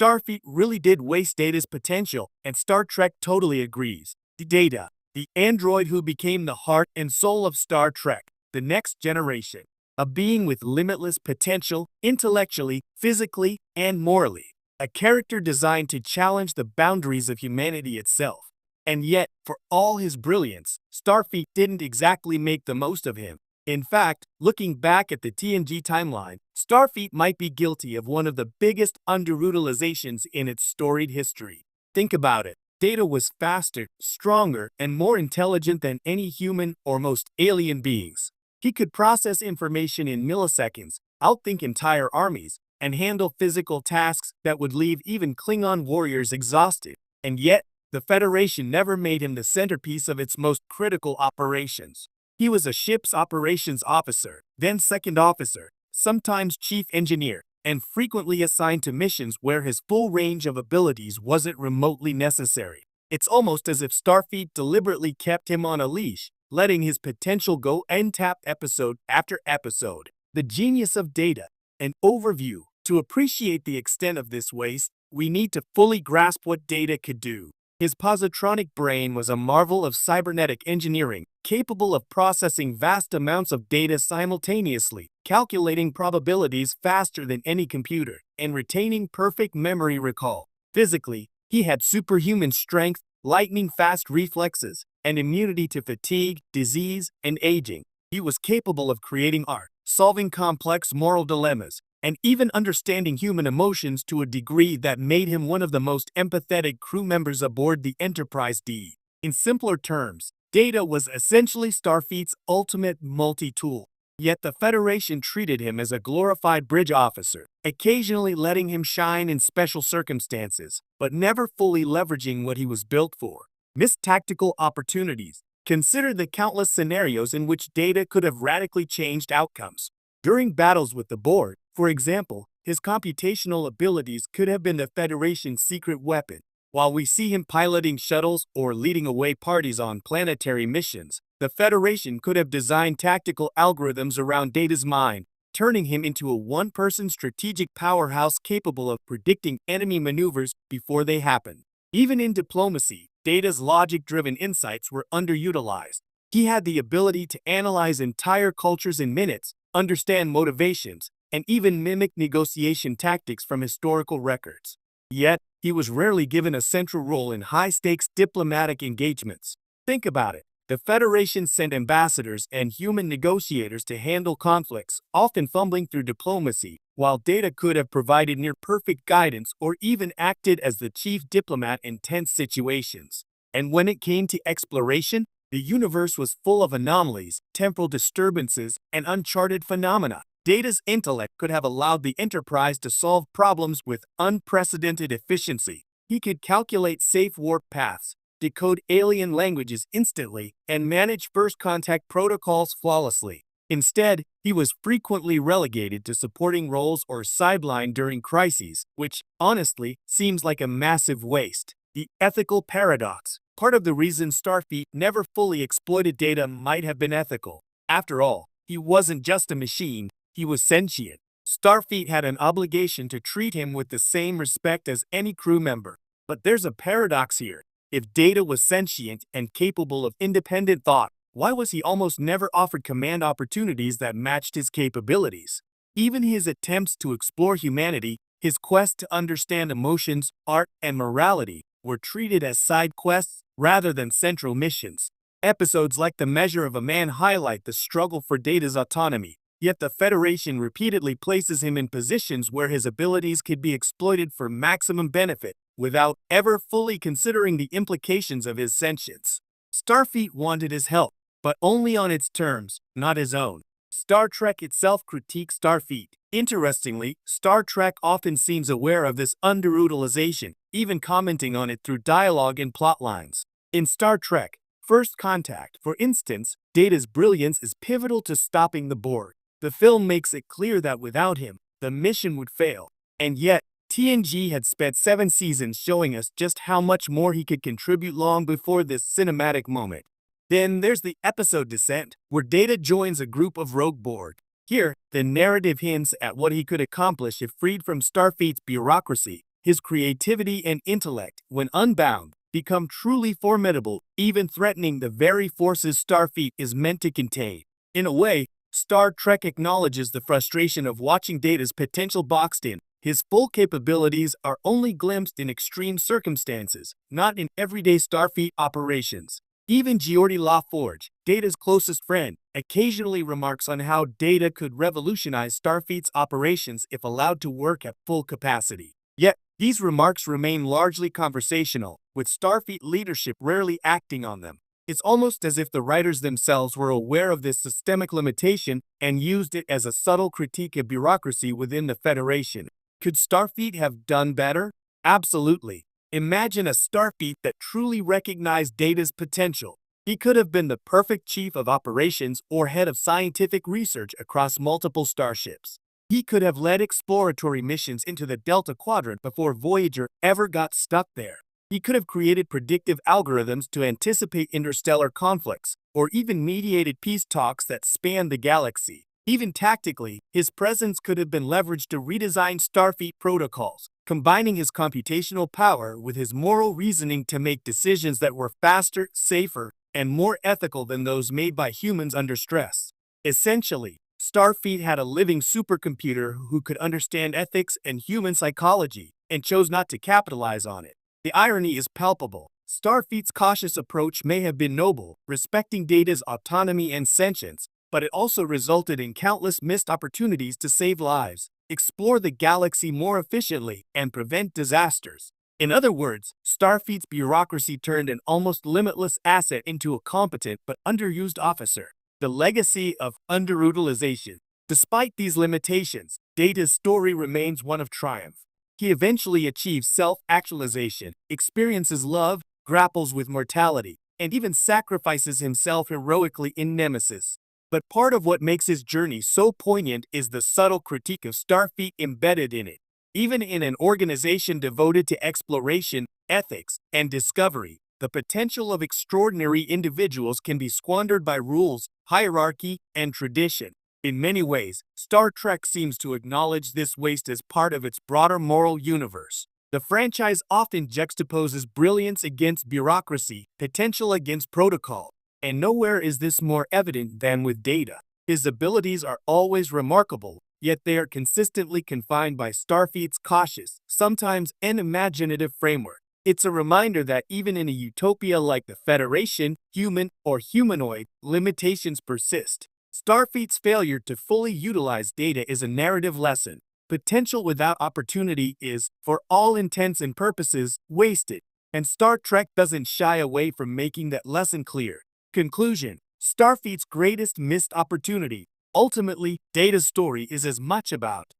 Starfleet really did waste Data's potential, and Star Trek totally agrees. Data, the android who became the heart and soul of Star Trek, the next generation. A being with limitless potential, intellectually, physically, and morally. A character designed to challenge the boundaries of humanity itself. And yet, for all his brilliance, Starfleet didn't exactly make the most of him. In fact, looking back at the TNG timeline, Starfleet might be guilty of one of the biggest underutilizations in its storied history. Think about it. Data was faster, stronger, and more intelligent than any human or most alien beings. He could process information in milliseconds, outthink entire armies, and handle physical tasks that would leave even Klingon warriors exhausted. And yet, the Federation never made him the centerpiece of its most critical operations. He was a ship's operations officer, then second officer, sometimes chief engineer, and frequently assigned to missions where his full range of abilities wasn't remotely necessary. It's almost as if Starfleet deliberately kept him on a leash, letting his potential go untapped episode after episode. The genius of Data. An overview. To appreciate the extent of this waste, we need to fully grasp what Data could do. His positronic brain was a marvel of cybernetic engineering, capable of processing vast amounts of data simultaneously, calculating probabilities faster than any computer, and retaining perfect memory recall. Physically, he had superhuman strength, lightning-fast reflexes, and immunity to fatigue, disease, and aging. He was capable of creating art, solving complex moral dilemmas, and even understanding human emotions to a degree that made him one of the most empathetic crew members aboard the Enterprise D. In simpler terms, Data was essentially Starfleet's ultimate multi-tool. Yet the Federation treated him as a glorified bridge officer, occasionally letting him shine in special circumstances, but never fully leveraging what he was built for. Missed tactical opportunities. Consider the countless scenarios in which Data could have radically changed outcomes. During battles with the Borg, for example, his computational abilities could have been the Federation's secret weapon. While we see him piloting shuttles or leading away parties on planetary missions, the Federation could have designed tactical algorithms around Data's mind, turning him into a one-person strategic powerhouse capable of predicting enemy maneuvers before they happen. Even in diplomacy, Data's logic-driven insights were underutilized. He had the ability to analyze entire cultures in minutes, understand motivations, and even mimic negotiation tactics from historical records. Yet, he was rarely given a central role in high-stakes diplomatic engagements. Think about it. The Federation sent ambassadors and human negotiators to handle conflicts, often fumbling through diplomacy, while Data could have provided near-perfect guidance or even acted as the chief diplomat in tense situations. And when it came to exploration, the universe was full of anomalies, temporal disturbances, and uncharted phenomena. Data's intellect could have allowed the Enterprise to solve problems with unprecedented efficiency. He could calculate safe warp paths, decode alien languages instantly, and manage first contact protocols flawlessly. Instead, he was frequently relegated to supporting roles or sidelined during crises, which, honestly, seems like a massive waste. The ethical paradox. Part of the reason Starfleet never fully exploited Data might have been ethical. After all, he wasn't just a machine, he was sentient. Starfleet had an obligation to treat him with the same respect as any crew member. But there's a paradox here. If Data was sentient and capable of independent thought, why was he almost never offered command opportunities that matched his capabilities? Even his attempts to explore humanity, his quest to understand emotions, art, and morality, were treated as side quests rather than central missions. Episodes like The Measure of a Man highlight the struggle for Data's autonomy, yet the Federation repeatedly places him in positions where his abilities could be exploited for maximum benefit, without ever fully considering the implications of his sentience. Starfleet wanted his help, but only on its terms, not his own. Star Trek itself critiques Starfleet. Interestingly, Star Trek often seems aware of this underutilization, even commenting on it through dialogue and plotlines. In Star Trek, First Contact, for instance, Data's brilliance is pivotal to stopping the Borg. The film makes it clear that without him, the mission would fail. And yet, TNG had spent 7 seasons showing us just how much more he could contribute long before this cinematic moment. Then there's the episode Descent, where Data joins a group of rogue Borg. Here, the narrative hints at what he could accomplish if freed from Starfleet's bureaucracy, his creativity and intellect, when unbound, become truly formidable, even threatening the very forces Starfleet is meant to contain. In a way, Star Trek acknowledges the frustration of watching Data's potential boxed in. His full capabilities are only glimpsed in extreme circumstances, not in everyday Starfleet operations. Even Geordi LaForge, Data's closest friend, occasionally remarks on how Data could revolutionize Starfleet's operations if allowed to work at full capacity. Yet, these remarks remain largely conversational, with Starfleet leadership rarely acting on them. It's almost as if the writers themselves were aware of this systemic limitation and used it as a subtle critique of bureaucracy within the Federation. Could Starfleet have done better? Absolutely. Imagine a Starfleet that truly recognized Data's potential. He could have been the perfect chief of operations or head of scientific research across multiple starships. He could have led exploratory missions into the Delta Quadrant before Voyager ever got stuck there. He could have created predictive algorithms to anticipate interstellar conflicts, or even mediated peace talks that spanned the galaxy. Even tactically, his presence could have been leveraged to redesign Starfleet protocols, combining his computational power with his moral reasoning to make decisions that were faster, safer, and more ethical than those made by humans under stress. Essentially, Starfleet had a living supercomputer who could understand ethics and human psychology, and chose not to capitalize on it. The irony is palpable. Starfleet's cautious approach may have been noble, respecting Data's autonomy and sentience, but it also resulted in countless missed opportunities to save lives, explore the galaxy more efficiently, and prevent disasters. In other words, Starfleet's bureaucracy turned an almost limitless asset into a competent but underused officer. The legacy of underutilization. Despite these limitations, Data's story remains one of triumph. He eventually achieves self-actualization, experiences love, grapples with mortality, and even sacrifices himself heroically in Nemesis. But part of what makes his journey so poignant is the subtle critique of Starfleet embedded in it. Even in an organization devoted to exploration, ethics, and discovery, the potential of extraordinary individuals can be squandered by rules, hierarchy, and tradition. In many ways, Star Trek seems to acknowledge this waste as part of its broader moral universe. The franchise often juxtaposes brilliance against bureaucracy, potential against protocol, and nowhere is this more evident than with Data. His abilities are always remarkable, yet they are consistently confined by Starfleet's cautious, sometimes unimaginative framework. It's a reminder that even in a utopia like the Federation, human or humanoid, limitations persist. Starfleet's failure to fully utilize Data is a narrative lesson. Potential without opportunity is, for all intents and purposes, wasted, and Star Trek doesn't shy away from making that lesson clear. Conclusion: Starfleet's greatest missed opportunity. Ultimately, Data's story is as much about